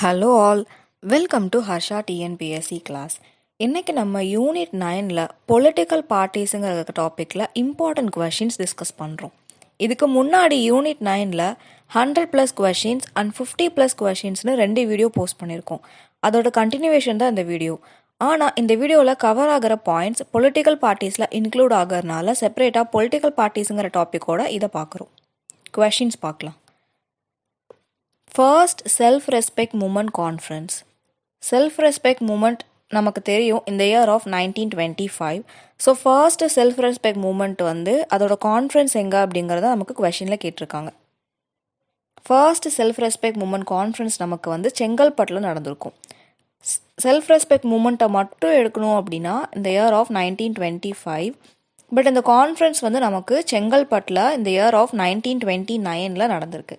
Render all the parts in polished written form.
Hello all, welcome to Harsha TNPSC class. இன்னைக்கு நம்ம unit 9ல் political பார்ட்டிஸுங்கிற டாப்பிக்கில் இம்பார்ட்டன்ட் கொஷின்ஸ் டிஸ்கஸ் பண்ணுறோம். இதுக்கு முன்னாடி யூனிட் 9ல் 100+ கொஷின்ஸ் அண்ட் 50+ கொஷின்ஸ்னு 2 வீடியோ போஸ்ட் பண்ணியிருக்கோம். அதோட கண்டினியூவேஷன் தான் இந்த வீடியோ. ஆனால் இந்த வீடியோவில் கவர் ஆகிற பாயிண்ட்ஸ் பொலிட்டிக்கல் பார்ட்டிஸில் இன்க்ளூட் ஆகிறதுனால செப்பரேட்டாக பொலிட்டிக்கல் பார்ட்டிஸுங்கிற டாப்பிக்கோட இதை பார்க்குறோம். கொஷின்ஸ் பார்க்கலாம். First self respect movement conference. Self respect movement நமக்கு தெரியும் இந்த year of 1925. So first self respect movement அதோட கான்ஃபரன்ஸ் எங்கே அப்படிங்கிறத நமக்கு கொஷினில் கேட்டிருக்காங்க. First self respect movement conference நமக்கு செங்கல்பட்டில் நடந்திருக்கும். செல்ஃப் ரெஸ்பெக்ட் மூமெண்ட்டை மட்டும் எடுக்கணும் அப்படின்னா இந்த இயர் ஆஃப் 1925. பட் இந்த கான்ஃபரன்ஸ் நமக்கு செங்கல்பட்டில் இந்த இயர் ஆஃப் 1929 நடந்திருக்கு.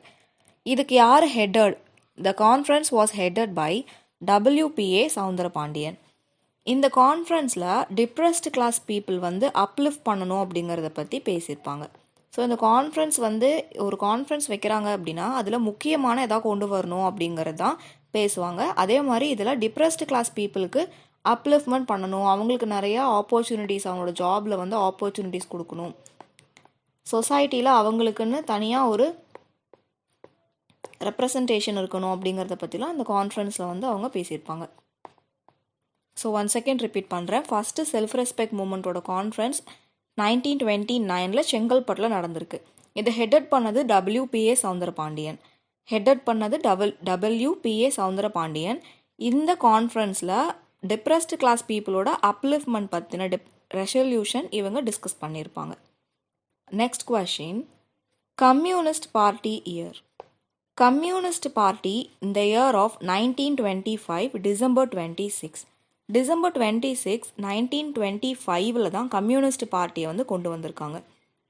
இதுக்கு யார் headed? The conference was headed by WPA Soundarapandian. இந்த கான்ஃபரன்ஸில் டிப்ரெஸ்ட் கிளாஸ் பீப்புள் அப்லிஃப்ட் பண்ணணும் அப்படிங்கிறத பற்றி பேசியிருப்பாங்க. ஸோ இந்த கான்ஃபரன்ஸ் ஒரு கான்ஃபரன்ஸ் வைக்கிறாங்க அப்படின்னா அதில் முக்கியமான எதாவது கொண்டு வரணும் அப்படிங்கிறது தான் பேசுவாங்க. அதே மாதிரி இதில் டிப்ரெஸ்ட் கிளாஸ் பீப்புளுக்கு அப்லிஃப்ட்மெண்ட் பண்ணணும், அவங்களுக்கு நிறையா ஆப்பர்ச்சுனிட்டிஸ், அவங்களோட ஜாபில் ஆப்பர்ச்சுனிட்டிஸ் கொடுக்கணும், சொசைட்டியில் அவங்களுக்குன்னு தனியாக ஒரு ரெப்ரசன்டேஷன் இருக்கணும் அப்படிங்கிறத பற்றிலாம் இந்த கான்ஃபரன்ஸில் அவங்க பேசியிருப்பாங்க. ஸோ ஒன் செகண்ட் ரிப்பீட் பண்ணுறேன். ஃபஸ்ட்டு செல்ஃப் ரெஸ்பெக்ட் மூமெண்ட்டோட கான்ஃபரன்ஸ் 1929 செங்கல்பட்டில் நடந்திருக்கு. இதை ஹெட்டட் பண்ணது WPA சவுந்தரபாண்டியன். WPA சவுந்தரபாண்டியன் இந்த கான்ஃபரன்ஸில் டிப்ரெஸ்ட் கிளாஸ் பீப்புளோட அப்லிஃப்ட்மெண்ட் பற்றின ரெசல்யூஷன் இவங்க டிஸ்கஸ் பண்ணியிருப்பாங்க. Next question, communist party year. Communist party இந்த இயர் ஆஃப் 1925 டிசம்பர் 26. டிசம்பர் 26, 1925 தான் கம்யூனிஸ்ட் பார்ட்டியை கொண்டு வந்திருக்காங்க.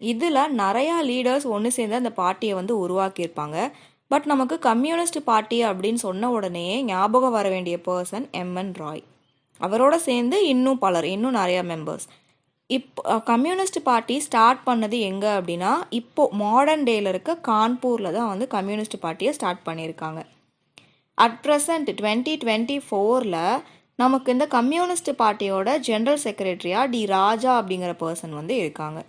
இதில் நிறையா லீடர்ஸ் ஒன்று சேர்ந்து அந்த பார்ட்டியை உருவாக்கியிருப்பாங்க. பட் நமக்கு கம்யூனிஸ்ட் பார்ட்டி அப்படின்னு சொன்ன உடனே ஞாபகம் வர வேண்டிய பர்சன் MN ராய். அவரோட சேர்ந்து இன்னும் நிறையா மெம்பர்ஸ். இப்போ கம்யூனிஸ்ட் பார்ட்டி ஸ்டார்ட் பண்ணது எங்கே அப்படின்னா இப்போது மாடர்ன் டேயில் இருக்க கான்பூரில் தான் கம்யூனிஸ்ட் பார்ட்டியை ஸ்டார்ட் பண்ணியிருக்காங்க. அட் ப்ரெசண்ட் 2024 நமக்கு இந்த கம்யூனிஸ்ட் பார்ட்டியோட ஜென்ரல் செக்ரட்டரியாக டி ராஜா அப்படிங்கிற பர்சன் இருக்காங்க.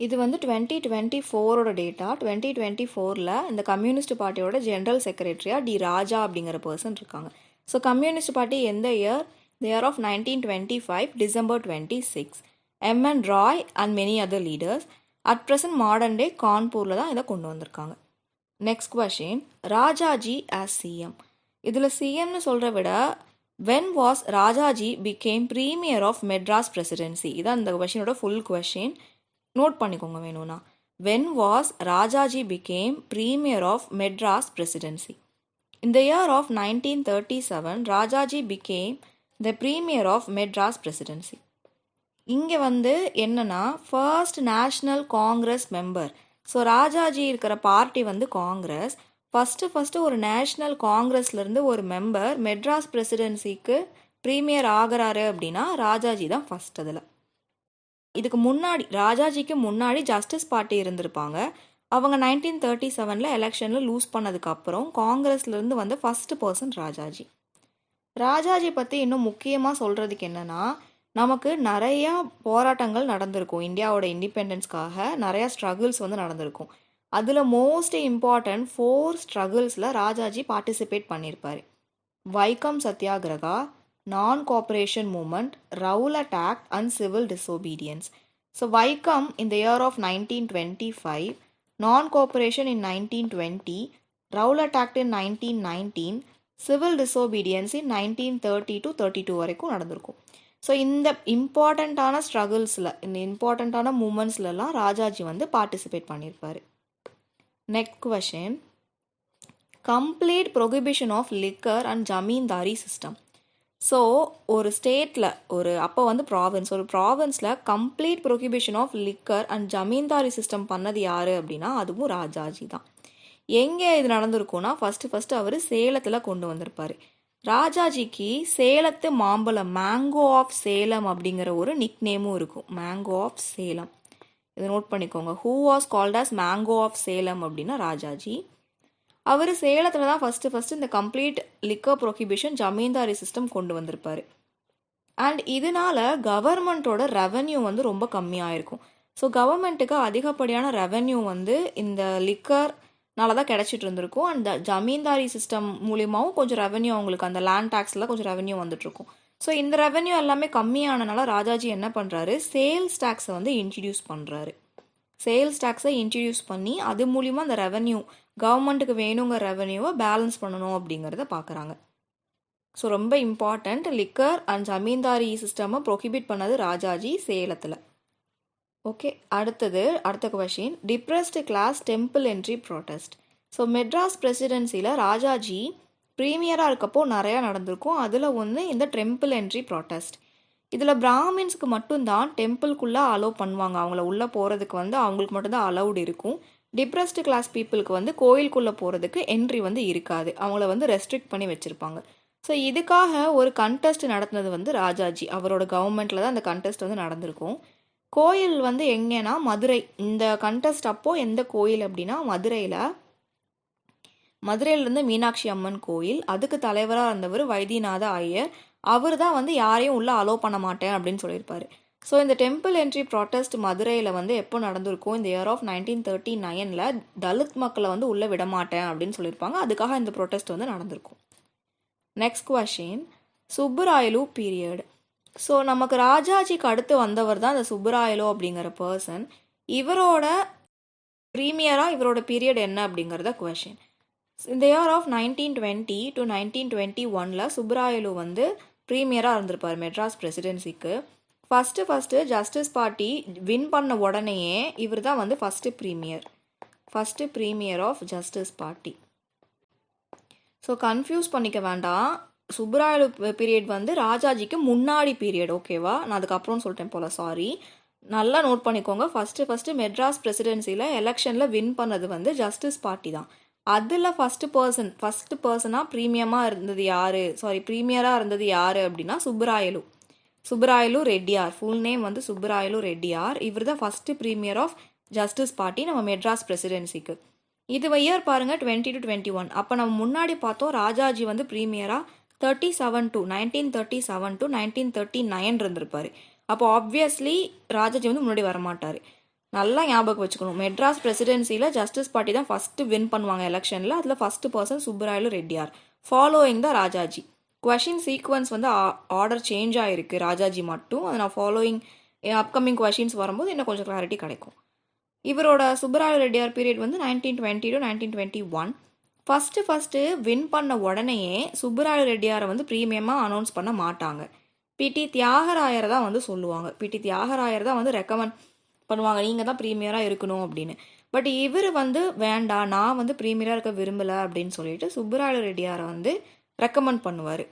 இது 2024 டேட்டா. 2024 இந்த கம்யூனிஸ்ட் பார்ட்டியோட ஜென்ரல் செக்ரட்டரியாக டி ராஜா அப்படிங்கிற பர்சன் இருக்காங்க. ஸோ கம்யூனிஸ்ட் பார்ட்டி எந்த year? The year of 1925, December 26. MN Roy and many other leaders. At present modern day கான்பூரில் தான் இதை கொண்டு வந்திருக்காங்க. Next question, Rajaji as CM. இதில் சிஎம்னு சொல்கிற விட when was Rajaji became premier of Madras presidency? இதான் இந்த கொஷினோட ஃபுல் கொஷின். நோட் பண்ணிக்கோங்க வேணும்னா. when was Rajaji became premier of Madras presidency? In the year of 1937, Rajaji became the premier of Madras presidency. இங்கே என்னன்னா first national Congress member. So Rajaji இருக்கிற party Congress. First ஒரு national காங்கிரஸ்லேருந்து ஒரு member Madras பிரசிடென்சிக்கு premier ஆகிறாரு அப்படின்னா ராஜாஜி தான் ஃபஸ்ட். அதில் இதுக்கு முன்னாடி ராஜாஜிக்கு முன்னாடி ஜஸ்டிஸ் பார்ட்டி இருந்திருப்பாங்க. அவங்க 1937 எலெக்ஷனில் லூஸ் பண்ணதுக்கப்புறம் காங்கிரஸ்லேருந்து ஃபஸ்ட்டு பர்சன் ராஜாஜி. ராஜாஜி பற்றி இன்னும் முக்கியமாக சொல்கிறதுக்கு என்னென்னா நமக்கு நிறையா போராட்டங்கள் நடந்திருக்கும். இந்தியாவோட இண்டிபெண்டன்ஸ்க்காக நிறையா ஸ்ட்ரகிள்ஸ் நடந்திருக்கும். அதில் மோஸ்ட் இம்பார்ட்டன்ட் 4 ஸ்ட்ரகிள்ஸில் ராஜாஜி பார்ட்டிசிபேட் பண்ணியிருப்பார். Vaikom Satyagraha, non cooperation movement, Rowlatt Act and civil disobedience. So Vaikom இந்த year of 1925, non cooperation in 1920, Rowlatt Act in 1919, civil disobedience in 1930 to 32 வரைக்கும் நடந்திருக்கும். ஸோ இந்த இம்பார்ட்டண்ட்டான ஸ்ட்ரகிள்ஸில், இந்த இம்பார்ட்டண்ட்டான மூமெண்ட்ஸ்லாம் ராஜாஜி பார்ட்டிசிபேட் பண்ணியிருப்பார். Next question, complete prohibition of liquor and zamindari system. So ஒரு ஸ்டேட்டில் அப்போ ஒரு ப்ராவின்ஸில் complete prohibition of liquor and zamindari system பண்ணது யார் அப்படின்னா அதுவும் ராஜாஜி தான். எங்கே இது நடந்திருக்கும்னா ஃபஸ்ட்டு அவர் சேலத்தில் கொண்டு வந்திருப்பார். ராஜாஜிக்கு சேலத்து மாம்பழம், மேங்கோ ஆஃப் சேலம் அப்படிங்கிற ஒரு நிக் நேமும் இருக்கும், மேங்கோ ஆஃப் சேலம். இதை நோட் பண்ணிக்கோங்க. Who was called as mango of Salem அப்படின்னா ராஜாஜி. அவர் சேலத்தில் தான் ஃபஸ்ட்டு இந்த complete liquor prohibition zamindari system கொண்டு வந்திருப்பார். அண்ட் இதனால கவர்மெண்ட்டோட ரெவென்யூ வந்து ரொம்ப கம்மியாக இருக்கும். ஸோ கவர்மெண்ட்டுக்கு அதிகப்படியான ரெவென்யூ வந்து இந்த லிக்கர்னால தான் கிடச்சிட்டு இருந்திருக்கும். அந்த ஜமீன்தாரி சிஸ்டம் மூலியமாகவும் கொஞ்சம் ரெவென்யூ அவங்களுக்கு அந்த லேண்ட் டேக்ஸில் கொஞ்சம் ரெவென்யூ வந்துட்டுருக்கும். ஸோ இந்த ரெவென்யூ எல்லாமே கம்மியானனால ராஜாஜி என்ன பண்ணுறாரு, சேல்ஸ் டேக்ஸை வந்து இன்ட்ரடியூஸ் பண்ணுறாரு. சேல்ஸ் டேக்ஸை இன்ட்ரடியூஸ் பண்ணி அது மூலிமா அந்த ரெவென்யூ கவர்மெண்ட்டுக்கு வேணுங்கிற ரெவென்யூவை பேலன்ஸ் பண்ணணும் அப்படிங்கிறத பார்க்குறாங்க. ஸோ ரொம்ப இம்பார்ட்டண்ட், லிக்கர் அண்ட் ஜமீன்தாரி சிஸ்டமை ப்ரொஹிபிட் பண்ணது ராஜாஜி சேலத்தில். ஓகே, அடுத்த question, depressed class temple entry protest. So Madras பிரசிடென்சியில் ராஜாஜி ப்ரீமியராக இருக்கப்போ நிறையா நடந்திருக்கும். அதில் ஒன்று இந்த டெம்பிள் என்ட்ரி ப்ரொடெஸ்ட். இதில் பிராமின்ஸ்க்கு மட்டும்தான் டெம்பிள்குள்ளே அலோவ் பண்ணுவாங்க. அவங்கள உள்ளே போகிறதுக்கு வந்து அவங்களுக்கு மட்டும்தான் அலௌடு இருக்கும். டிப்ரெஸ்டு கிளாஸ் பீப்புளுக்கு வந்து கோயிலுக்குள்ளே போகிறதுக்கு என்ட்ரி வந்து இருக்காது. அவங்கள வந்து ரெஸ்ட்ரிக்ட் பண்ணி வச்சுருப்பாங்க. ஸோ இதுக்காக ஒரு கண்டெஸ்ட் நடத்தினது வந்து ராஜாஜி, அவரோட கவர்மெண்ட்டில் தான் அந்த கண்டெஸ்ட் வந்து நடந்திருக்கும். கோயில் வந்து எங்கேனா மதுரை. இந்த கண்டெஸ்ட் அப்போது எந்த கோயில் அப்படின்னா மதுரையிலேருந்து மீனாட்சி அம்மன் கோயில். அதுக்கு தலைவராக இருந்தவர் வைத்தியநாத ஐயர். அவர் தான் வந்து யாரையும் உள்ளே அலோவ் பண்ண மாட்டேன் அப்படின்னு சொல்லியிருப்பார். ஸோ இந்த டெம்பிள் என்ட்ரி ப்ரொடெஸ்ட் மதுரையில் வந்து எப்போ நடந்திருக்கும், இந்த இயர் ஆஃப் 1939 தலித் மக்களை வந்து உள்ளே விட மாட்டேன் அப்படின்னு சொல்லியிருப்பாங்க. அதுக்காக இந்த ப்ரொடெஸ்ட் வந்து நடந்திருக்கும். Next question, Subbarayalu period. So நமக்கு ராஜாஜிக்கு அடுத்து வந்தவர் தான் இந்த சுப்புராயலு அப்படிங்கிற பர்சன். இவரோட ப்ரீமியராக இவரோட பீரியட் என்ன அப்படிங்கிறத கொஷின். இந்த இயர் ஆஃப் 1920 to 1921 சுப்புராயலு வந்து ப்ரீமியராக இருந்திருப்பார் மெட்ராஸ் பிரசிடென்சிக்கு. ஃபஸ்ட்டு ஜஸ்டிஸ் பார்ட்டி வின் பண்ண உடனேயே இவர் தான் வந்து first premier of justice party. So confuse பண்ணிக்க வேண்டாம், சுப்புராயலு பீரியட் வந்து ராஜாஜிக்கு முன்னாடி பீரியட். ஓகேவா, நான் அதுக்கப்புறம் சொல்லிட்டேன் போல, சாரி. நல்லா நோட் பண்ணிக்கோங்க. ஃபஸ்ட்டு மெட்ராஸ் பிரசிடென்சியில் எலெக்ஷனில் வின் பண்ணது வந்து ஜஸ்டிஸ் பார்ட்டி தான். அதில் ஃபஸ்ட்டு பர்சனாக ப்ரீமியராக இருந்தது யார் அப்படின்னா சுப்புராயலு ரெட்டியார். ஃபுல் நேம் வந்து சுப்புராயலு ரெட்டியார். இவர் தான் first premier of justice party நம்ம மெட்ராஸ் பிரசிடென்சிக்கு. இது இயர் பாருங்கள் 20 to 21. அப்போ நம்ம முன்னாடி பார்த்தோம் ராஜாஜி வந்து ப்ரீமியராக 1937 to 1939 இருந்திருப்பார். அப்போ ஆப்வியஸ்லி ராஜாஜி வந்து முன்னாடி வரமாட்டார். நல்லா ஞாபகம் வச்சுக்கணும், மெட்ராஸ் பிரசிடென்சியில் ஜஸ்டிஸ் பார்ட்டி தான் ஃபஸ்ட்டு வின் பண்ணுவாங்க எலெக்ஷனில். அதில் first person Subbarayalu Reddiar. Following தான் ராஜாஜி. கொஷின் சீக்வன்ஸ் வந்து ஆர்டர் சேஞ்ச் ஆகிருக்கு ராஜாஜி மட்டும். அதை நான் ஃபாலோயிங் அப்கமிங் கொஷின்ஸ் வரும்போது இன்னும் கொஞ்சம் கிளாரிட்டி கிடைக்கும். இவரோட சுப்புராயலு ரெட்டியார் பீரியட் வந்து 1920 to 1921. ஃபஸ்ட்டு வின் பண்ண உடனேயே சுப்புராயலு ரெட்டியாரை வந்து ப்ரீமியமாக அனௌன்ஸ் பண்ண மாட்டாங்க. பிடி தியாகராயரை தான் வந்து சொல்லுவாங்க. பிடி தியாகராயர் தான் வந்து ரெக்கமெண்ட் பண்ணுவாங்க, நீங்கள் தான் ப்ரீமியராக இருக்கணும் அப்படின்னு. பட் இவர் வந்து வேண்டாம், நான் வந்து ப்ரீமியராக இருக்க விரும்பலை அப்படின்னு சொல்லிட்டு சுப்புராயலு ரெட்டியாரை வந்து ரெக்கமெண்ட் பண்ணுவார்.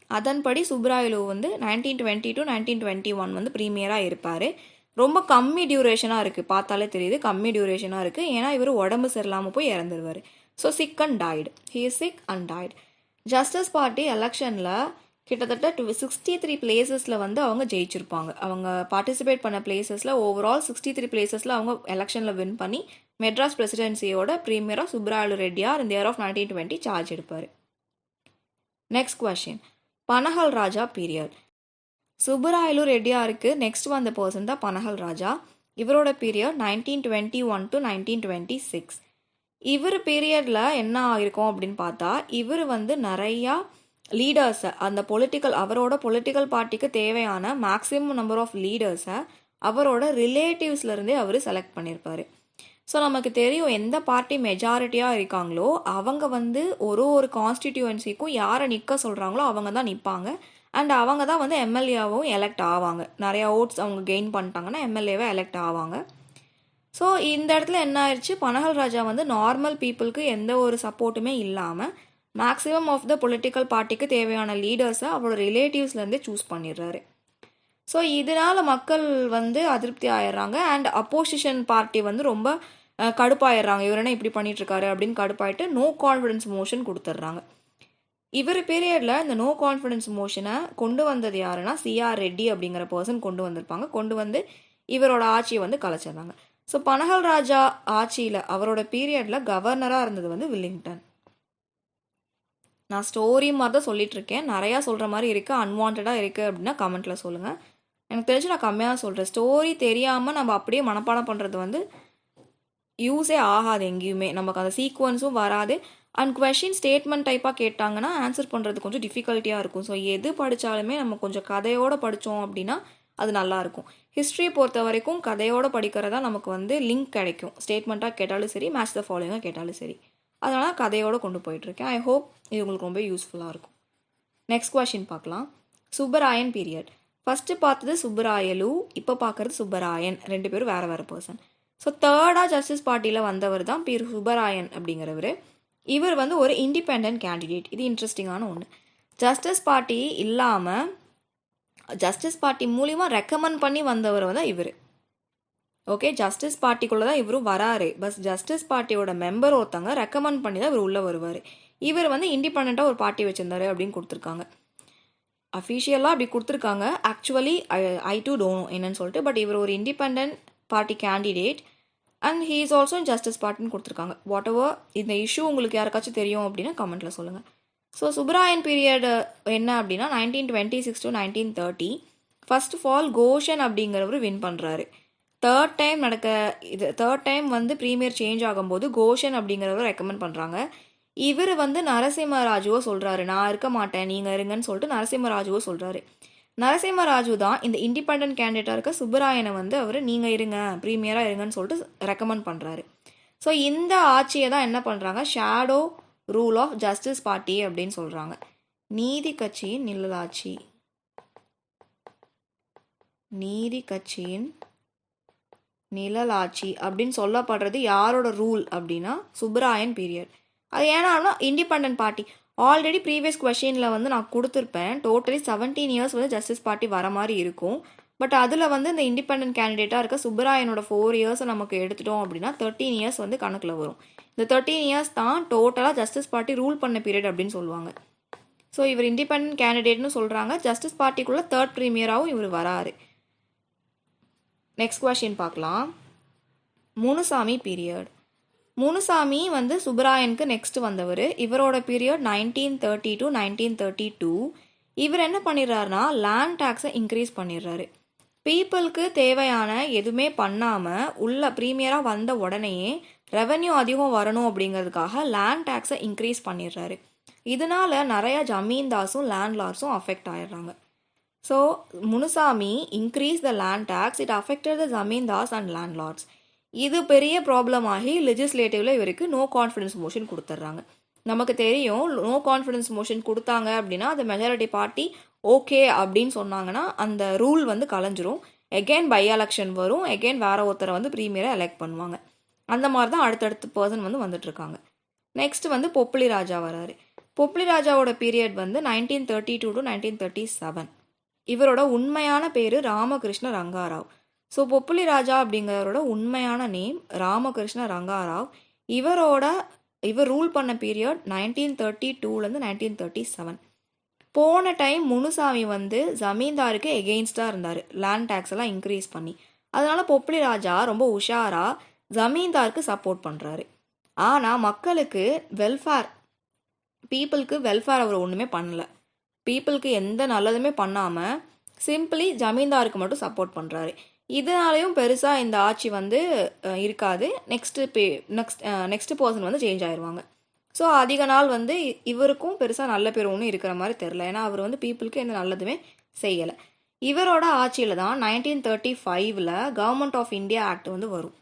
அதன்படி சுப்புராயலு வந்து 1920 to 1921 வந்து ப்ரீமியராக இருப்பார். ரொம்ப கம்மி டியூரேஷனாக இருக்குது, பார்த்தாலே தெரியுது கம்மி டியூரேஷனாக இருக்குது. ஏன்னா இவர் உடம்பு சரியில்லாமல் போய் இறந்துருவார். So sick and died. Justice party எலெக்ஷனில் கிட்டத்தட்ட 63 பிளேசஸில் வந்து அவங்க ஜெயிச்சிருப்பாங்க. அவங்க பார்ட்டிசிபேட் பண்ண பிளேசஸில் ஓவரால் 63 பிளேசஸில் அவங்க எலெக்ஷனில் வின் பண்ணி மெட்ராஸ் பிரசிடென்சியோட ப்ரீமியராக சுப்புராயலு ரெட்டியார் இந்த இயர் ஆஃப் 1920 சார்ஜ் எடுப்பார். நெக்ஸ்ட் கொஷின், பனகல் ராஜா பீரியட். சுப்புராயலு ரெட்டியாருக்கு நெக்ஸ்ட் வந்த பர்சன் தான் பனகல் ராஜா. இவரோட பீரியட் 1921 to 1926. இவர் பீரியடில் என்ன ஆகிருக்கும் அப்படின்னு பார்த்தா, இவர் வந்து நிறையா லீடர்ஸை அவரோட பொலிட்டிக்கல் பார்ட்டிக்கு தேவையான மேக்ஸிமம் நம்பர் ஆஃப் லீடர்ஸை அவரோட ரிலேட்டிவ்ஸ்லேருந்தே அவர் செலக்ட் பண்ணியிருப்பார். ஸோ நமக்கு தெரியும், எந்த பார்ட்டி மெஜாரிட்டியாக இருக்காங்களோ அவங்க வந்து ஒரு கான்ஸ்டிடியூவன்சிக்கும் யாரை நிற்க சொல்கிறாங்களோ அவங்க தான் நிற்பாங்க. அண்ட் அவங்க தான் வந்து எம்எல்ஏவும் எலெக்ட் ஆவாங்க. நிறையா ஓட்ஸ் அவங்க கெயின் பண்ணிட்டாங்கன்னா எம்எல்ஏவை எலெக்ட் ஆவாங்க. ஸோ இந்த இடத்துல என்ன ஆயிடுச்சு, பனகல் ராஜா வந்து நார்மல் பீப்புளுக்கு எந்த ஒரு சப்போர்ட்டுமே இல்லாமல் மேக்ஸிமம் ஆஃப் த பொலிட்டிக்கல் பார்ட்டிக்கு தேவையான லீடர்ஸை அவரோட ரிலேட்டிவ்ஸ்லேருந்தே சூஸ் பண்ணிடுறாரு. ஸோ இதனால் மக்கள் வந்து அதிருப்தி ஆயிடுறாங்க. அண்ட் அப்போசிஷன் பார்ட்டி வந்து ரொம்ப கடுப்பாயிடுறாங்க, இவர் என்ன இப்படி பண்ணிட்டுருக்காரு அப்படின்னு கடுப்பாயிட்டு நோ கான்ஃபிடன்ஸ் மோஷன் கொடுத்துட்றாங்க. இவர் பீரியடில் இந்த நோ கான்ஃபிடன்ஸ் மோஷனை கொண்டு வந்தது யாருன்னா சிஆர் ரெட்டி அப்படிங்கிற பர்சன் கொண்டு வந்திருப்பாங்க. கொண்டு வந்து இவரோட ஆட்சியை வந்து கலைச்சிடுறாங்க. ஸோ பனகல் ராஜா ஆட்சியில் அவரோட பீரியடில் கவர்னராக இருந்தது வந்து வில்லிங்டன். நான் ஸ்டோரி மாதிரி தான் சொல்லிட்டு இருக்கேன், நிறையா சொல்கிற மாதிரி இருக்குது, அன்வான்டாக இருக்குது அப்படின்னா கமெண்ட்டில் சொல்லுங்கள். எனக்கு தெரிஞ்சு நான் கம்மியாக சொல்கிறேன். ஸ்டோரி தெரியாமல் நம்ம அப்படியே மனப்பாடம் பண்ணுறது வந்து யூஸே ஆகாது எங்கேயுமே, நமக்கு அந்த சீக்வன்ஸும் வராது. அண்ட் கொஷின் ஸ்டேட்மெண்ட் டைப்பாக கேட்டாங்கன்னா ஆன்சர் பண்ணுறது கொஞ்சம் டிஃபிகல்ட்டியாக இருக்கும். ஸோ எது படித்தாலுமே நம்ம கொஞ்சம் கதையோடு படித்தோம் அப்படின்னா அது நல்லாயிருக்கும். ஹிஸ்ட்ரியை பொறுத்த வரைக்கும் கதையோடு படிக்கிறதா நமக்கு வந்து லிங்க் கிடைக்கும். ஸ்டேட்மெண்ட்டாக கேட்டாலும் சரி, மேட்ச் த ஃபாலோயிங்காக கேட்டாலும் சரி. அதனால் கதையோடு கொண்டு போயிட்டுருக்கேன். ஐ ஹோப் இது உங்களுக்கு ரொம்ப யூஸ்ஃபுல்லாக இருக்கும். நெக்ஸ்ட் கொஷின் பார்க்கலாம். சுப்பராயன் பீரியட். ஃபஸ்ட்டு பார்த்தது சுப்பராயலு, இப்போ பார்க்குறது சுப்பராயன். 2 பேரும் வேறு வேறு பர்சன். ஸோ தேர்டாக ஜஸ்டிஸ் பார்ட்டியில் வந்தவர் தான் பி சுப்பராயன் அப்படிங்கிறவர். இவர் வந்து ஒரு இண்டிபெண்ட் கேண்டிடேட். இது இன்ட்ரெஸ்டிங்கான ஒன்று. ஜஸ்டிஸ் பார்ட்டி இல்லாமல் ஜஸ்டிஸ் பார்ட்டி மூலிமா ரெக்கமெண்ட் பண்ணி வந்தவர் வந்து இவர். ஓகே, ஜஸ்டிஸ் பார்ட்டிக்குள்ளே தான் இவரும் வராரு. பஸ் ஜஸ்டிஸ் பார்ட்டியோட மெம்பர் ஒருத்தங்க ரெக்கமெண்ட் பண்ணி தான் இவர் உள்ளே வருவார். இவர் வந்து இண்டிபெண்ட்டாக ஒரு பார்ட்டி வச்சுருந்தாரு அப்படின்னு கொடுத்துருக்காங்க. அஃபிஷியலாக அப்படி கொடுத்துருக்காங்க. Actually I do don't know என்னன்னு சொல்லிட்டு. பட் இவர் ஒரு independent party candidate and he is also justice பார்ட்டின்னு கொடுத்துருக்காங்க. வாட் எவர் இந்த இஷ்யூ உங்களுக்கு யாருக்காச்சும் தெரியும் அப்படின்னா கமெண்ட்டில் சொல்லுங்கள். ஸோ சுப்பராயன் பீரியட் என்ன அப்படின்னா 1926 to 1930. ஃபர்ஸ்ட் ஆஃப் ஆல் கோஷன் அப்படிங்கிறவர் வின் பண்ணுறாரு. தேர்ட் டைம் வந்து ப்ரீமியர் சேஞ்ச் ஆகும்போது கோஷன் அப்படிங்கிறவர் ரெக்கமெண்ட் பண்ணுறாங்க. இவர் வந்து நரசிம்மராஜுவோ சொல்கிறாரு, நான் இருக்க மாட்டேன் நீங்கள் இருங்கன்னு சொல்லிட்டு நரசிம்மராஜுவோ சொல்கிறாரு. நரசிம்மராஜு தான் இந்த இண்டிபெண்ட் கேண்டிடேட்டாக இருக்க சுப்பராயனை வந்து அவர் நீங்கள் இருங்க, ப்ரீமியராக இருங்கன்னு சொல்லிட்டு ரெக்கமெண்ட் பண்ணுறாரு. ஸோ இந்த ஆட்சியை தான் என்ன பண்ணுறாங்க, shadow rule of justice party அப்படின்னு சொல்கிறாங்க. நீதி கட்சியின் நிழலாட்சி. நீதி கட்சியின் நிழலாட்சி அப்படின்னு சொல்லப்படுறது யாரோட ரூல் அப்படின்னா சுப்பராயன் பீரியட். அது ஏன்னா இண்டிபெண்ட் பார்ட்டி. ஆல்ரெடி ப்ரீவியஸ் கொஷினில் வந்து நான் கொடுத்துருப்பேன். டோட்டலி 17 இயர்ஸ் வந்து ஜஸ்டிஸ் பார்ட்டி வர மாதிரி இருக்கும். பட் அதில் வந்து இந்த இண்டிபெண்ட் கேண்டிடேட்டாக இருக்க சுப்பராயனோட 4 இயர்ஸை நமக்கு எடுத்துட்டோம் அப்படின்னா 13 இயர்ஸ் வந்து கணக்கில் வரும். இந்த 13 இயர்ஸ் தான் டோட்டலாக ஜஸ்டிஸ் பார்ட்டி ரூல் பண்ண பீரியட் அப்படின்னு சொல்லுவாங்க. ஸோ இவர் இண்டிபெண்ட் கேண்டிடேட்னு சொல்கிறாங்க. ஜஸ்டிஸ் பார்ட்டிக்குள்ளே தேர்ட் ப்ரீமியராகவும் இவர் வராரு. நெக்ஸ்ட் கொஷின் பார்க்கலாம். முனுசாமி பீரியட். முனுசாமி வந்து சுப்பராயனுக்கு நெக்ஸ்ட் வந்தவர். இவரோட பீரியட் 1930 to 1932. இவர் என்ன பண்ணிடுறாருனா லேண்ட் டேக்ஸை இன்க்ரீஸ் பண்ணிடுறாரு. பீப்புளுக்கு தேவையான எதுவுமே பண்ணாமல் உள்ள ப்ரீமியராக வந்த உடனேயே ரெவன்யூ அதிகம் வரணும் அப்படிங்கிறதுக்காக லேண்ட் டேக்ஸை இன்க்ரீஸ் பண்ணிடுறாரு. இதனால நிறைய ஜமீன்தார்ஸும் லேண்ட்லார்ட்ஸும் அஃபெக்ட் ஆயிடுறாங்க. So Munusamy increase the land tax, it affected the zamindars and landlords. இது பெரிய ப்ராப்ளம் ஆகி லெஜிஸ்லேட்டிவ்ல இவருக்கு நோ கான்ஃபிடன்ஸ் மோஷன் கொடுத்துட்றாங்க. நமக்கு தெரியும், நோ கான்ஃபிடன்ஸ் மோஷன் கொடுத்தாங்க அப்படின்னா அந்த மெஜாரிட்டி பார்ட்டி ஓகே அப்படின்னு சொன்னாங்கன்னா அந்த ரூல் வந்து கலைஞ்சிரும். எகெயின் பை எலெக்ஷன் வரும், எகெயின் வேற ஒருத்தரை வந்து ப்ரீமியரை எலெக்ட் பண்ணுவாங்க. அந்த மாதிரி தான் அடுத்தடுத்த பர்சன் வந்து வந்துட்டுருக்காங்க. நெக்ஸ்ட் வந்து பொப்புளி ராஜா வராரு. பொப்புளி ராஜாவோட பீரியட் வந்து 1932 to 1937. இவரோட உண்மையான பேர் ராமகிருஷ்ண ரங்காராவ். ஸோ பொப்புளி ராஜா அப்படிங்கிறவரோட உண்மையான நேம் ராமகிருஷ்ண ரங்காராவ். இவர் ரூல் பண்ண பீரியட் 1932லேருந்து 1937. போன டைம் முனுசாமி வந்து ஜமீன்தாருக்கு எகெயின்ஸ்டாக இருந்தார், லேண்ட் டேக்ஸ் எல்லாம் இன்க்ரீஸ் பண்ணி. அதனால பொப்புளி ராஜா ரொம்ப உஷாராக ஜமீன்தாருக்கு சப்போர்ட் பண்ணுறாரு. ஆனால் மக்களுக்கு வெல்ஃபேர், பீப்புளுக்கு வெல்ஃபேர் அவர் ஒன்றுமே பண்ணல. பீப்புளுக்கு எந்த நல்லதுமே பண்ணாமல் சிம்பிளி ஜமீன்தாருக்கு மட்டும் சப்போர்ட் பண்ணுறாரு. இதனாலையும் பெருசாக இந்த ஆட்சி வந்து இருக்காது. நெக்ஸ்ட் பர்சன் வந்து சேஞ்ச் ஆயிடுவாங்க. ஸோ அதிக நாள் வந்து இவருக்கும் பெருசாக நல்ல பேர் ஒன்றும் இருக்கிற மாதிரி தெரில. ஏன்னா அவர் வந்து பீப்புளுக்கு எந்த நல்லதுமே செய்யலை. இவரோட ஆட்சியில் தான் 1935 கவர்மெண்ட் ஆஃப் இந்தியா ஆக்ட் வந்து வரும்.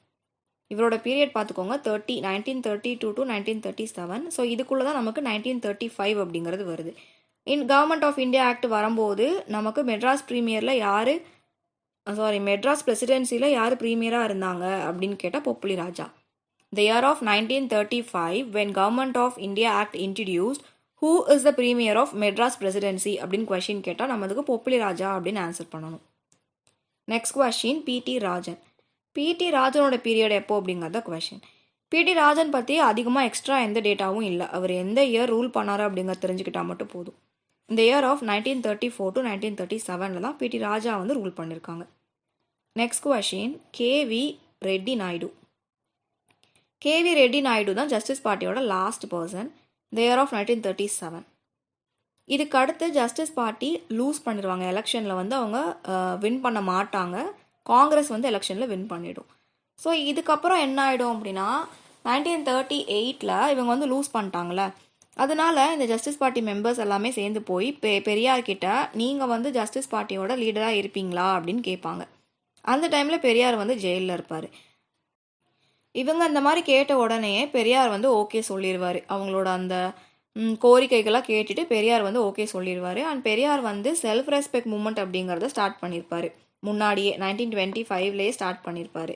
இவரோட பீரியட் பார்த்துக்கோங்க 1932 to 1937. ஸோ இதுக்குள்ளே தான் நமக்கு 1935 அப்படிங்கிறது வருது. கவர்மெண்ட் ஆஃப் இந்தியா ஆக்ட் வரும்போது நமக்கு மெட்ராஸ் பிரசிடென்சியில் யார் ப்ரீமியராக இருந்தாங்க அப்படின்னு கேட்டால் பொப்புளி ராஜா. The year of 1935 when Government of India Act introduced, who is the premier of Madras Presidency அப்படின்னு கொஷின் கேட்டால் நம்ம அதுக்கு பொப்புளி ராஜா அப்படின்னு ஆன்சர் பண்ணணும். நெக்ஸ்ட் கொஷின் பிடி ராஜன். பிடி ராஜனோட பீரியட் எப்போ அப்படிங்கிறத கொஷின். பிடி ராஜன் பற்றி அதிகமாக எக்ஸ்ட்ரா எந்த டேட்டாவும் இல்லை. அவர் எந்த இயர் ரூல் பண்ணார் அப்படிங்கிறத தெரிஞ்சுக்கிட்டால் மட்டும் போதும். இந்த இயர் ஆஃப் 1934 to 1937 தான் பிடி ராஜா வந்து ரூல் பண்ணியிருக்காங்க. Next question K V Reddy Naidu. K V Reddy Naidu தான் ஜஸ்டிஸ் பார்ட்டியோட last person, the year of 1937. இதுக்கு அடுத்து ஜஸ்டிஸ் பார்ட்டி லூஸ் பண்ணிடுவாங்க, எலெக்ஷனில் வந்து அவங்க வின் பண்ண மாட்டாங்க, காங்கிரஸ் வந்து எலெக்ஷனில் வின் பண்ணிடும். ஸோ இதுக்கப்புறம் என்ன ஆகிடும் அப்படின்னா 1938 இவங்க வந்து லூஸ் பண்ணிட்டாங்களே, அதனால இந்த ஜஸ்டிஸ் பார்ட்டி மெம்பர்ஸ் எல்லாமே சேர்ந்து போய் பெரியார்கிட்ட நீங்கள் வந்து ஜஸ்டிஸ் பார்ட்டியோட லீடராக இருப்பீங்களா அப்படின்னு கேட்பாங்க. அந்த டைமில் பெரியார் வந்து ஜெயிலில் இருப்பார். இவங்க அந்த மாதிரி கேட்ட உடனே பெரியார் வந்து ஓகே சொல்லிடுவார். அவங்களோட அந்த கோரிக்கைகளாக கேட்டுட்டு பெரியார் வந்து ஓகே சொல்லிடுவார். அண்ட் பெரியார் வந்து செல்ஃப் ரெஸ்பெக்ட் மூமெண்ட் அப்படிங்கிறத ஸ்டார்ட் பண்ணியிருப்பார். முன்னாடியே 1925 ஸ்டார்ட் பண்ணியிருப்பார்.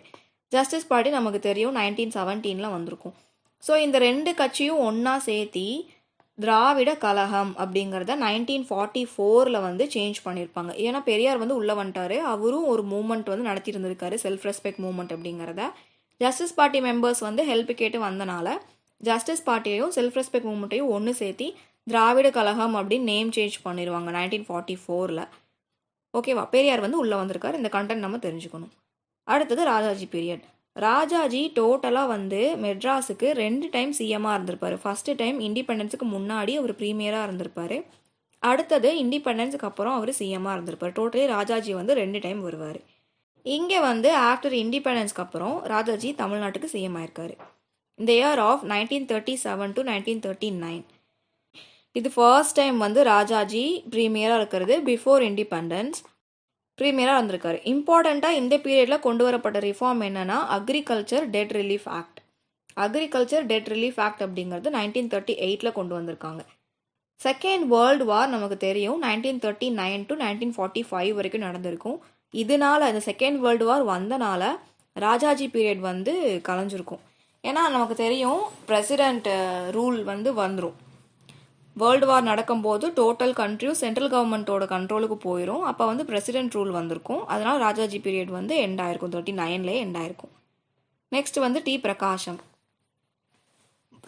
ஜஸ்டிஸ் பார்ட்டி நமக்கு தெரியும் 1917 வந்திருக்கும். ஸோ இந்த ரெண்டு கட்சியும் ஒன்றா சேர்த்தி திராவிட கழகம் அப்படிங்கிறத 1944 வந்து சேஞ்ச் பண்ணியிருப்பாங்க. ஏன்னா பெரியார் வந்து உள்ளே வந்துட்டார், அவரும் ஒரு மூமெண்ட் வந்து நடத்திட்டு இருந்திருக்காரு, செல்ஃப் ரெஸ்பெக்ட் மூமெண்ட் அப்படிங்கிறத. ஜஸ்டிஸ் பார்ட்டி மெம்பர்ஸ் வந்து ஹெல்ப் கேட்டு வந்தனால ஜஸ்டிஸ் பார்ட்டியையும் செல்ஃப் ரெஸ்பெக்ட் மூமெண்ட்டையும் ஒன்று சேர்த்தி திராவிட கழகம் அப்படின்னு நேம் சேஞ்ச் பண்ணிடுவாங்க 1944. ஓகேவா, பெரியார் வந்து உள்ளே வந்திருக்காரு. இந்த கண்டென்ட் நம்ம தெரிஞ்சுக்கணும். அடுத்தது ராஜாஜி பீரியட். ராஜாஜி டோட்டலாக வந்து மெட்ராஸுக்கு 2 டைம் சிஎம்மாக இருந்திருப்பார். ஃபஸ்ட்டு டைம் இண்டிபெண்டன்ஸுக்கு முன்னாடி அவர் ப்ரீமியராக இருந்திருப்பார், அடுத்தது இண்டிபெண்டன்ஸுக்கு அப்புறம் அவர் சிஎம்மாக இருந்திருப்பார். டோட்டலி ராஜாஜி வந்து 2 டைம் வருவார். இங்கே வந்து ஆஃப்டர் இண்டிபெண்டன்ஸ்க்கு அப்புறம் ராஜாஜி தமிழ்நாட்டுக்கு சிஎம் ஆயிருக்காரு. இந்த இயர் ஆஃப் 1937 to 1939. இது ஃபர்ஸ்ட் டைம் வந்து ராஜாஜி ப்ரீமியராக இருக்கிறது. பிஃபோர் இண்டிபெண்டன்ஸ் ப்ரீமியராக இருந்திருக்காரு. இம்பார்ட்டண்ட்டாக இந்த பீரியடில் கொண்டு வரப்பட்ட ரிஃபார்ம் என்னென்னா agriculture debt relief act. Agriculture debt relief act அப்படிங்கிறது 1938 கொண்டு வந்திருக்காங்க. செகண்ட் வேர்ல்டு வார் நமக்கு தெரியும் 1939 to 1945 வரைக்கும் நடந்திருக்கும். இதனால இந்த செகண்ட் வேர்ல்டு வார் வந்தனால ராஜாஜி பீரியட் வந்து கலைஞ்சிருக்கும். ஏன்னா நமக்கு தெரியும் பிரசிடெண்ட் ரூல் வந்து வந்துடும். வேர்ல்டு வார் நடக்கும்போது டோட்டல் கண்ட்ரியும் சென்ட்ரல் கவர்மெண்ட்டோட கண்ட்ரோலுக்கு போயிடும். அப்போ வந்து பிரசிடென்ட் ரூல் வந்திருக்கும். அதனால் ராஜாஜி பீரியட் வந்து எண்ட் ஆயிருக்கும், 39 எண்ட் ஆயிருக்கும். நெக்ஸ்ட் வந்து T Prakasam.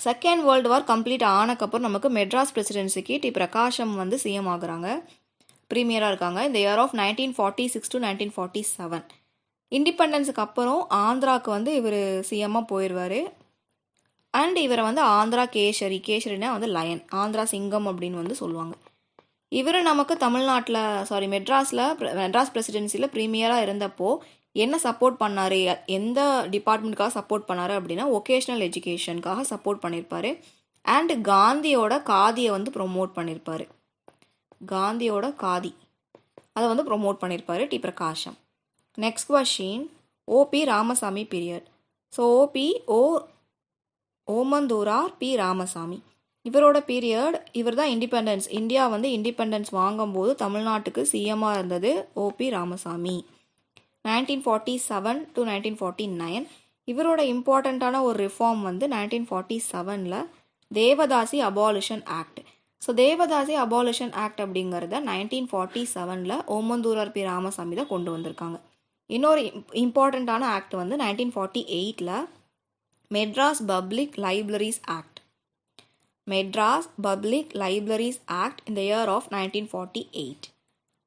Second world war complete ஆனக்கப்புறம் நமக்கு மெட்ராஸ் பிரசிடென்சிக்கு டி பிரகாஷம் வந்து சிஎம் ஆகுறாங்க, ப்ரீமியராக இருக்காங்க. இந்த இயர் ஆஃப் 1946 to 1947. இண்டிபெண்டன்ஸுக்கு அப்புறம் ஆந்திராவுக்கு வந்து இவர் சிஎம்மாக போயிடுவார். அண்ட் இவரை வந்து ஆந்திரா கேசரினா வந்து லயன், ஆந்திரா சிங்கம் அப்படின்னு வந்து சொல்லுவாங்க. இவர் நமக்கு தமிழ்நாட்டில் மெட்ராஸ் பிரசிடென்சியில் ப்ரீமியராக இருந்தப்போ என்ன சப்போர்ட் பண்ணார், எந்த டிபார்ட்மெண்ட்டுக்காக சப்போர்ட் பண்ணார் அப்படின்னா ஒகேஷ்னல் எஜுகேஷனுக்காக சப்போர்ட் பண்ணியிருப்பார். அண்ட் காந்தியோட காதியை வந்து ப்ரொமோட் பண்ணியிருப்பார். காந்தியோட காதி அதை வந்து ப்ரொமோட் பண்ணியிருப்பார் T Prakasam. Next question, O P Ramasamy period. So Omandurar P Ramasamy, இவரோட பீரியட், இவர் தான் இந்தியா வந்து இண்டிபெண்டன்ஸ் வாங்கும்போது தமிழ்நாட்டுக்கு சிஎம்மாக இருந்தது ஓபி ராமசாமி. 1947 to 1949. இவரோட இம்பார்ட்டண்ட்டான ஒரு ரிஃபார்ம் வந்து 1947 devadasi abolition act. So devadasi abolition act அப்படிங்கிறத 1947 ஓமந்தூரார் பி ராமசாமி தான் கொண்டு வந்திருக்காங்க. இன்னொரு இம்பார்ட்டண்ட்டான ஆக்ட் வந்து 1948 Madras public libraries act. Madras public libraries act இந்த இயர் ஆஃப் 1948.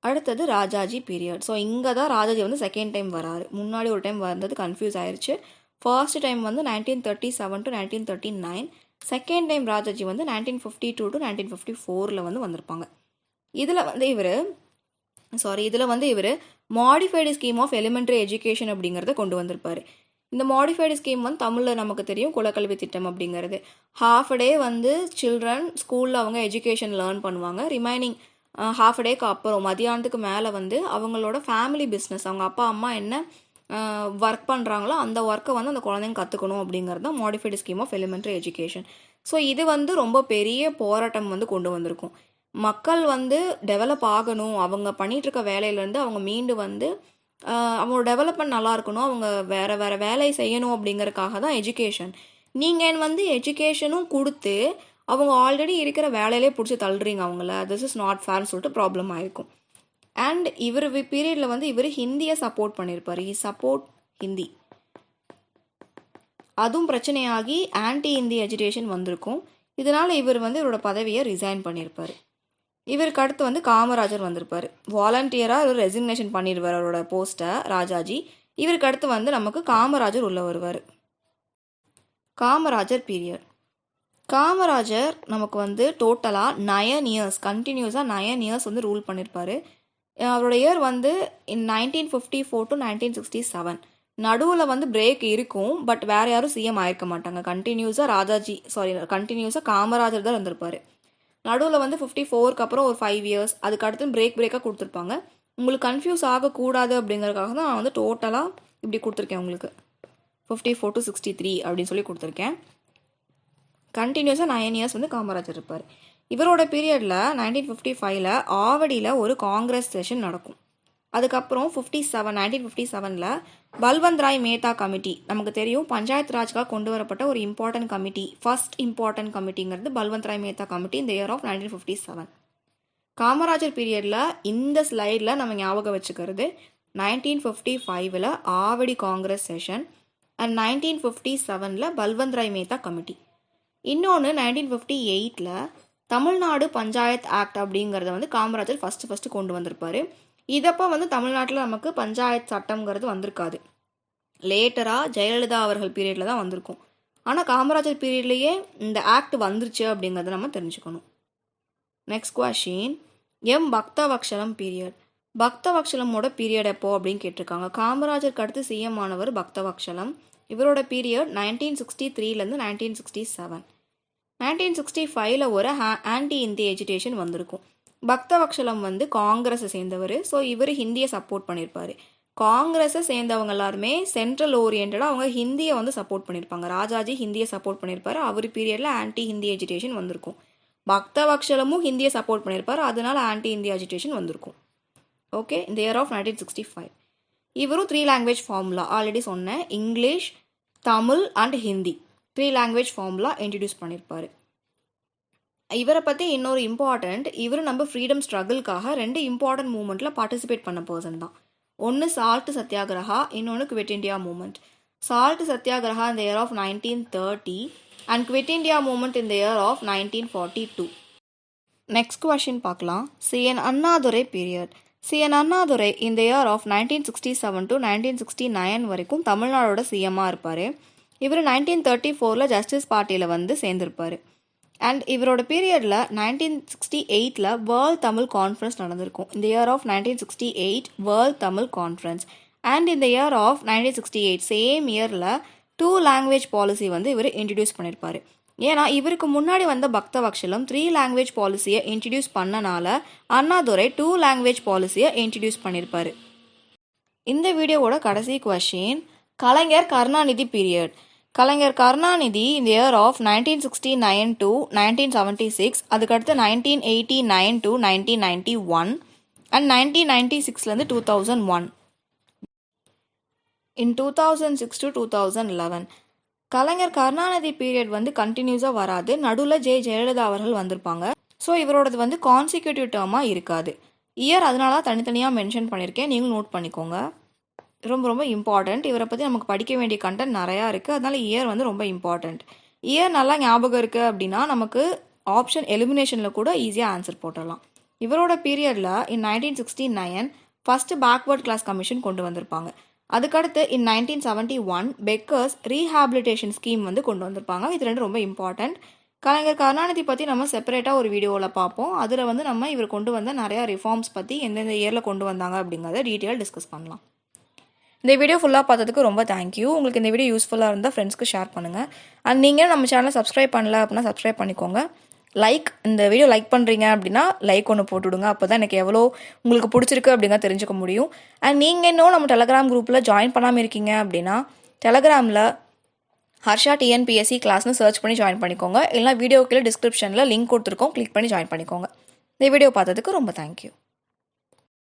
அடுத்தது ராஜாஜி பீரியட். ஸோ இங்கே தான் ராஜாஜி வந்து செகண்ட் டைம் வராரு. முன்னாடி ஒரு டைம் வந்தது கன்ஃபியூஸ் ஆயிடுச்சு. ஃபர்ஸ்ட் டைம் வந்து 1937 to 1939. செகண்ட் டைம் ராஜாஜி வந்து 1952 to 1954 வந்து வந்திருப்பாங்க. இதில் வந்து இவர் modified scheme of elementary education அப்படிங்கிறத கொண்டு வந்திருப்பார். இந்த மாடிஃபைடு ஸ்கீம் வந்து தமிழில் நமக்கு தெரியும் குலக்கல்வி திட்டம் அப்படிங்கிறது. ஹாஃப் டே வந்து சில்ட்ரன் ஸ்கூலில் அவங்க எஜுகேஷன் லேர்ன் பண்ணுவாங்க. ரிமைனிங் ஹாஃப் டேக்கு அப்புறம் மதியானத்துக்கு மேலே வந்து அவங்களோட ஃபேமிலி பிஸ்னஸ், அவங்க அப்பா அம்மா என்ன ஒர்க் பண்ணுறாங்களோ அந்த ஒர்க்கை வந்து அந்த குழந்தைங்க கற்றுக்கணும் அப்படிங்கிறது தான் modified scheme of elementary education. So இது வந்து ரொம்ப பெரிய போராட்டம் வந்து கொண்டு வந்திருக்கும். மக்கள் வந்து டெவலப் ஆகணும், அவங்க பண்ணிகிட்ருக்க வேலையிலேருந்து அவங்க மீண்டு வந்து அவங்களோட டெவலப்மெண்ட் நல்லா இருக்கணும், அவங்க வேறு வேலை செய்யணும் அப்படிங்கறதுக்காக தான் எஜுகேஷன். நீங்கள் வந்து எஜுகேஷனும் கொடுத்து அவங்க ஆல்ரெடி இருக்கிற வேலையிலே பிடிச்சி தள்ளுறீங்க அவங்கள. திஸ் இஸ் நாட் ஃபேர்னு சொல்லிட்டு ப்ராப்ளம் ஆயிருக்கும். அண்ட் இவர் பீரியடில் வந்து இவர் ஹிந்தியை சப்போர்ட் பண்ணியிருப்பார். சப்போர்ட் ஹிந்தி, அதுவும் பிரச்சனையாகி ஆன்டி ஹிந்தி எஜுகேஷன் வந்திருக்கும். இதனால் இவர் வந்து இவரோட பதவியை ரிசைன் பண்ணியிருப்பார். இவருக்கு அடுத்து வந்து காமராஜர் வந்திருப்பார். வாலண்டியராக இவர் ரெசிக்னேஷன் பண்ணிடுவார் அவரோட போஸ்ட்டை ராஜாஜி. இவருக்கு அடுத்து வந்து நமக்கு காமராஜர் உள்ள வருவார். காமராஜர் பீரியட். காமராஜர் நமக்கு வந்து டோட்டலாக 9 இயர்ஸ் கண்டினியூஸாக 9 இயர்ஸ் வந்து ரூல் பண்ணியிருப்பார். அவரோட இயர் வந்து 1954 to 1967. நடுவில் வந்து பிரேக் இருக்கும், பட் வேறு யாரும் சிஎம் ஆயிருக்க மாட்டாங்க. கண்டினியூஸாக காமராஜர் தான் இருந்திருப்பார். நடுவில் வந்து 54க்கு அப்புறம் ஒரு 5 இயர்ஸ், அதுக்கு அடுத்து பிரேக்காக கொடுத்துருப்பாங்க. உங்களுக்கு கன்ஃபியூஸ் ஆகக்கூடாது அப்படிங்கிறதுக்காக தான் நான் வந்து டோட்டலாக இப்படி கொடுத்துருக்கேன். உங்களுக்கு 54 to 63 அப்படின்னு சொல்லி கொடுத்துருக்கேன். கண்டினியூஸாக 9 இயர்ஸ் வந்து காமராஜர் இருப்பார். இவரோட பீரியடில் 1955 ஆவடியில் ஒரு காங்கிரஸ் செஷன் நடக்கும். அதுக்கப்புறம் 1957 பல்வந்த் ராய் மேத்தா கமிட்டி, நமக்கு தெரியும் பஞ்சாயத்து ராஜ்காக கொண்டு வரப்பட்ட ஒரு இம்பார்ட்டன்ட் கமிட்டி, ஃபர்ஸ்ட் இம்பார்ட்டன்ட் கமிட்டிங்கிறது பல்வந்த் ராய் மேத்தா கமிட்டி இந்த இயர் ஆஃப் 1957. காமராஜர் பீரியடில் இந்த ஸ்லைடில் நம்ம ஞாபகம் வச்சுக்கிறது 1955 Avadi congress session and 1957 Balwant Rai Mehta committee. இன்னொன்று 1958 தமிழ்நாடு பஞ்சாயத் ஆக்ட் அப்படிங்கிறத வந்து காமராஜர் ஃபஸ்ட்டு கொண்டு வந்திருப்பார். இதப்போ வந்து தமிழ்நாட்டில் நமக்கு பஞ்சாயத் சட்டம்ங்கிறது வந்திருக்காது. லேட்டராக ஜெயலலிதா அவர்கள் பீரியடில் தான் வந்திருக்கும். ஆனால் காமராஜர் பீரியட்லேயே இந்த ஆக்ட் வந்துருச்சு அப்படிங்கிறத நம்ம தெரிஞ்சுக்கணும். Next question, Bhaktavatsalam period. பக்தவக்ஷலமோட பீரியட் எப்போ அப்படின்னு கேட்டிருக்காங்க. காமராஜருக்கு அடுத்து சிஎம் ஆனவர் பக்தவக்ஷலம். இவரோட பீரியட் 1963 1967. 1965 ஒரு ஆன்டி ஹிந்தி எஜிடேஷன் வந்திருக்கும். பக்தவக்ஷலம் வந்து காங்கிரஸை சேர்ந்தவர். ஸோ இவர் ஹிந்தியை சப்போர்ட் பண்ணியிருப்பார். காங்கிரஸை சேர்ந்தவங்க எல்லாருமே சென்ட்ரல் ஓரியன்டாக அவங்க ஹிந்தியை வந்து சப்போர்ட் பண்ணியிருப்பாங்க. ராஜாஜி ஹிந்தியை சப்போர்ட் பண்ணியிருப்பார். அவர் பீரியடில் ஆன்டி ஹிந்தி எஜிடேஷன் வந்திருக்கும். பக்தவக்ஷலமும் ஹிந்தியை சப்போர்ட் பண்ணியிருப்பார், அதனால ஆன்டி ஹிந்தி எஜிடேஷன் வந்திருக்கும். ஓகே, இந்த இயர் ஆஃப் 1965. இவரும் 3 லாங்குவேஜ் ஃபார்முலா ஆல்ரெடி சொன்னேன், English, Tamil and Hindi 3 language formula introduce பண்ணியிருப்பார். இவரை பற்றி இன்னொரு இம்பார்ட்டண்ட், இவர் நம்ம ஃப்ரீடம் ஸ்ட்ரகிள்காக 2 இம்பார்ட்டன்ட் மூமெண்ட்டில் பார்ட்டிசிபேட் பண்ண பர்சன் தான். ஒன்று சால்ட் சத்தியாகிரகா, இன்னொன்று quit India movement. Salt Satyagraha இந்த year of 1930 and quit India movement இந்த இயர் ஆஃப் 1942. நெக்ஸ்ட் கொஷின் பார்க்கலாம். C N Annadurai period. CN Annadurai இந்த இயர் ஆஃப் 1967 to 1969 வரைக்கும் தமிழ்நாடோட சிஎம்மாக இருப்பார். இவர் 1934 ஜஸ்டிஸ் பார்ட்டியில் வந்து சேர்ந்திருப்பார். அண்ட் இவரோட பீரியடில் 1968 வேர்ல்ட் தமிழ் கான்ஃபரன்ஸ் நடந்திருக்கும். இந்த year of 1968 world Tamil conference. And இந்த இயர் ஆஃப் 1968 சேம் இயரில் 2 லாங்குவேஜ் பாலிசி வந்து இவர் இன்ட்ரடியூஸ் பண்ணியிருப்பார். ஏன்னா இவருக்கு முன்னாடி வந்த பக்தவக்ஷலம் 3 லாங்குவேஜ் பாலிசியை இன்ட்ரடியூஸ் பண்ணனால அண்ணாதுரை 2 லாங்குவேஜ் பாலிசியை இன்ட்ரடியூஸ் பண்ணியிருப்பார். இந்த வீடியோவோட கடைசி கொஷின், கலைஞர் கருணாநிதி பீரியட். கலைஞர் கருணாநிதி இந்த இயர் ஆஃப் 1969 to 1976, அதுக்கடுத்து 1989 to 1991 and 1996 2001. In 2006 to 2011 Kalaignar Karunanidhi period வந்து கண்டினியூஸாக வராது. நடுவில் ஜெயலலிதா அவர்கள் வந்திருப்பாங்க. ஸோ இவரோடது வந்து கான்சிக்யூட்டிவ் டேர்மாக இருக்காது. இயர் அதனால தனித்தனியாக மென்ஷன் பண்ணியிருக்கேன், நீங்களும் நோட் பண்ணிக்கோங்க. ரொம்ப ரொம்ப இம்பார்ட்டண்ட். இவரை பற்றி நமக்கு படிக்க வேண்டிய கண்டென்ட் நிறையா இருக்குது, அதனால இயர் வந்து ரொம்ப இம்பார்ட்டண்ட். இயர் நல்லா ஞாபகம் இருக்குது அப்படின்னா நமக்கு ஆப்ஷன் எலிமினேஷனில் கூட ஈஸியாக ஆன்சர் போட்டுடலாம். இவரோட பீரியடில் இன் 1969 ஃபஸ்ட்டு பேக்வர்ட் கிளாஸ் கமிஷன் கொண்டு வந்திருப்பாங்க. அதுக்கடுத்து இன் 1971 பெக்கர்ஸ் ரீஹாபிலிட்டேஷன் ஸ்கீம் வந்து கொண்டு வந்திருப்பாங்க. இது 2 ரொம்ப இம்பார்ட்டண்ட். கலைஞர் கருணாநிதி பற்றி நம்ம செப்பரேட்டாக ஒரு வீடியோவில் பார்ப்போம். அதில் வந்து நம்ம இவர் கொண்டு வந்த நிறையா ரிஃபார்ம்ஸ் பற்றி எந்தெந்த இயரில் கொண்டு வந்தாங்க அப்படிங்கிறத டீட்டெயில் டிஸ்கஸ் பண்ணலாம். இந்த வீடியோ ஃபுல்லாக பார்த்ததுக்கு ரொம்ப தேங்க்யூ. உங்களுக்கு இந்த வீடியோ யூஸ்ஃபுல்லாக இருந்தால் ஃப்ரெண்ட்ஸ்க்கு ஷேர் பண்ணுங்கள். அண்ட் நீங்கள் நம்ம சேனலை சப்ஸ்கிரைப் பண்ணல அப்படின்னா சப்ஸ்கிரைப் பண்ணிக்கோங்க. இந்த வீடியோ லைக் பண்ணுறீங்க அப்படின்னா லைக் ஒன்று போட்டுவிடுங்க. அப்போ தான் எனக்கு எவ்வளோ உங்களுக்கு பிடிச்சிருக்கு அப்படிங்க தெரிஞ்சுக்க முடியும். அண்ட் நீங்கள் இன்னும் நம்ம டெலகிராம் குரூப்பில் ஜாயின் பண்ணாமல் இருக்கீங்க அப்படின்னா டெலகிராமில் ஹர்ஷா டிஎன்பிஎஸ்சி கிளாஸ்னு சர்ச் பண்ணி ஜாயின் பண்ணிக்கோங்க. இல்லைனா வீடியோக்குள்ள டிஸ்கிரிப்ஷனில் லிங்க் கொடுத்துருக்கோம், கிளிக் பண்ணி ஜாயின் பண்ணிக்கோங்க. இந்த வீடியோ பார்த்ததுக்கு ரொம்ப தேங்க்யூ.